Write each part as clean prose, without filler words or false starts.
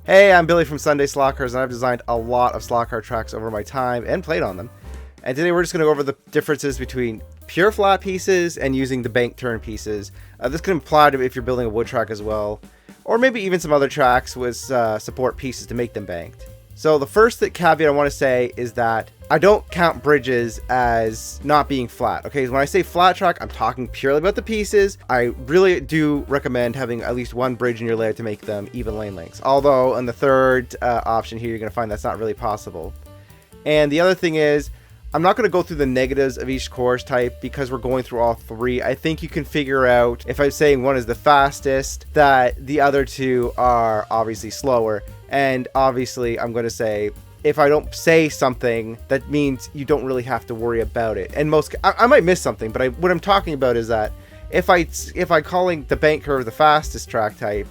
Hey, I'm Billy from Sunday Slot Cars, and I've designed a lot of slot car tracks over my time and played on them. And today we're just going to go over the differences between pure flat pieces and using the bank turn pieces. This can apply to if you're building a wood track as well, or maybe even some other tracks with support pieces to make them banked. So the first caveat I want to say is that I don't count bridges as not being flat. Okay, when I say flat track, I'm talking purely about the pieces. I really do recommend having at least one bridge in your layout to make them even lane lengths. Although on the third option here, you're going to find that's not really possible. And the other thing is, I'm not going to go through the negatives of each course type because we're going through all three. I think you can figure out, if I'm saying one is the fastest, that the other two are obviously slower. And obviously, I'm going to say, if I don't say something, that means you don't really have to worry about it. And I might miss something, but what I'm talking about is that if I calling the bank curve the fastest track type,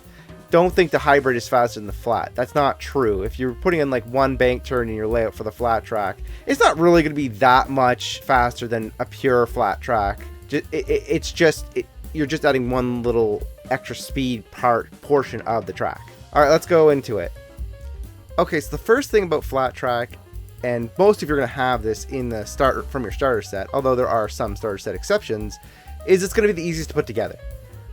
don't think the hybrid is faster than the flat. That's not true. If you're putting in like one bank turn in your layout for the flat track, it's not really going to be that much faster than a pure flat track. You're just adding one little extra speed portion of the track. All right, let's go into it. Okay, so the first thing about flat track, and most of you are going to have this in the from your starter set, although there are some starter set exceptions, is it's going to be the easiest to put together.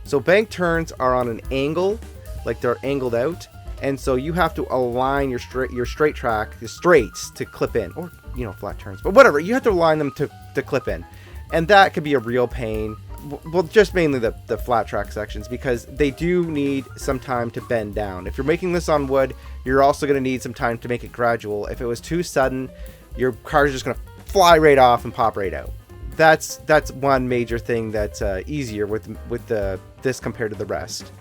So bank turns are on an angle, like they're angled out, and so you have to align your straight track, the straights, to clip in, or flat turns, but whatever, you have to align them to clip in, and that could be a real pain. Well, just mainly the flat track sections, because they do need some time to bend down. If you're making this on wood, you're also going to need some time to make it gradual. If it was too sudden, your car is just going to fly right off and pop right out. That's one major thing that's easier with this compared to the rest.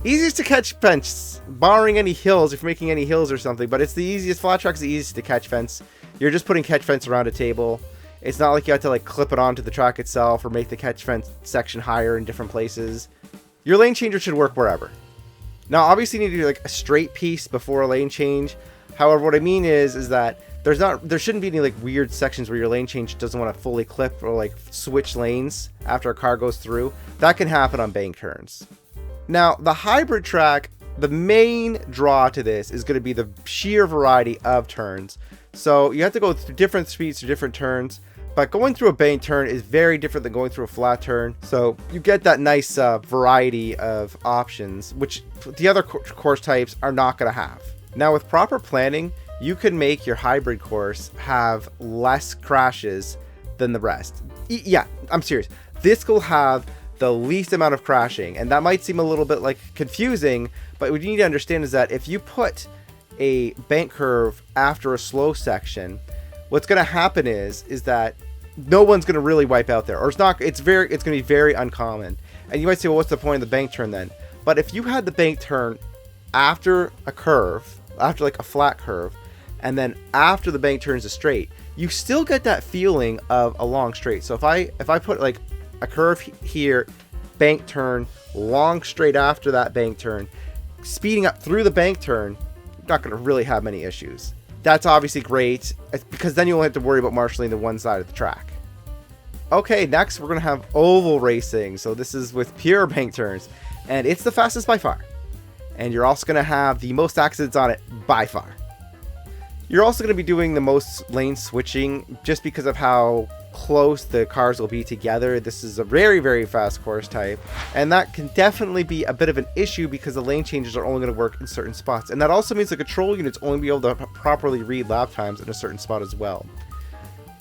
Easiest to catch fence, barring any hills, if you're making any hills or something, but it's the easiest. Flat track's the easiest to catch fence. You're just putting catch fence around a table. It's not like you have to clip it onto the track itself or make the catch fence section higher in different places. Your lane changer should work wherever. Now, obviously, you need to do a straight piece before a lane change. However, what I mean is that there shouldn't be any weird sections where your lane change doesn't want to fully clip or switch lanes after a car goes through. That can happen on bank turns. Now, the hybrid track, the main draw to this is going to be the sheer variety of turns. So you have to go through different speeds to different turns, but going through a bank turn is very different than going through a flat turn. So you get that nice variety of options, which the other course types are not going to have. Now, with proper planning, you can make your hybrid course have less crashes than the rest. Yeah, I'm serious. This will have the least amount of crashing, and that might seem a little bit confusing, but what you need to understand is that if you put a bank curve after a slow section, what's going to happen is that no one's going to really wipe out there, or it's going to be very uncommon. And you might say, well, what's the point of the bank turn then? But if you had the bank turn after a curve, after a flat curve, and then after the bank turns a straight, you still get that feeling of a long straight. So if I put a curve here, bank turn, long straight after that bank turn, speeding up through the bank turn, you're not going to really have many issues. That's obviously great, because then you won't have to worry about marshalling the one side of the track. Okay, next we're going to have oval racing. So this is with pure bank turns, and it's the fastest by far. And you're also going to have the most accidents on it by far. You're also going to be doing the most lane switching just because of how close the cars will be together. This is a very, very fast course type, and that can definitely be a bit of an issue because the lane changes are only going to work in certain spots, and that also means the control units only be able to properly read lap times in a certain spot as well.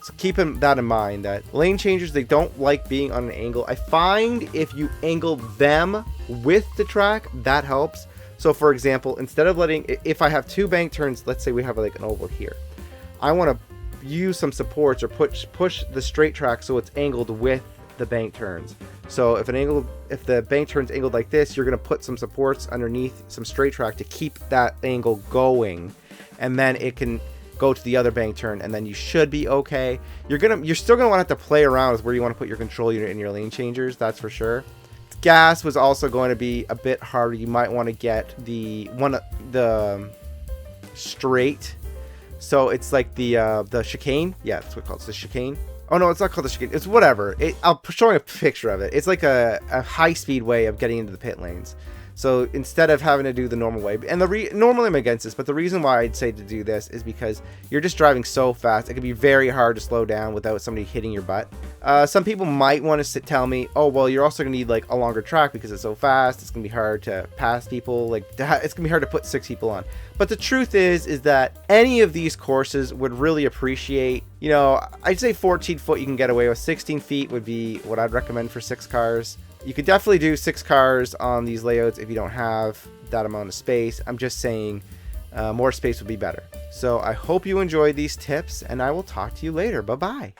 So keep that in mind, that lane changers, they don't like being on an angle. I find if you angle them with the track, that helps. So for example, instead of if I have two bank turns, let's say we have an oval here, I want to use some supports or push the straight track so it's angled with the bank turns. So if the bank turn's angled like this, you're going to put some supports underneath some straight track to keep that angle going, and then it can go to the other bank turn, and then you should be okay. You're still going to want to have to play around with where you want to put your control unit in your lane changers, that's for sure. Gas was also going to be a bit harder. You might want to get the straight. So it's the chicane. Yeah, that's what it's called. It's the chicane. Oh no, it's not called the chicane. It's whatever. I'll show you a picture of it. It's like a high-speed way of getting into the pit lanes. So instead of having to do the normal way, and normally I'm against this, but the reason why I'd say to do this is because you're just driving so fast. It can be very hard to slow down without somebody hitting your butt. Some people might want to tell me, oh, well, you're also gonna need like a longer track because it's so fast. It's gonna be hard to pass people. Like it's gonna be hard to put 6 people on. But the truth is that any of these courses would really appreciate, you know, I'd say 14 foot you can get away with. 16 feet would be what I'd recommend for 6 cars. You could definitely do 6 cars on these layouts if you don't have that amount of space. I'm just saying more space would be better. So I hope you enjoyed these tips, and I will talk to you later. Bye-bye.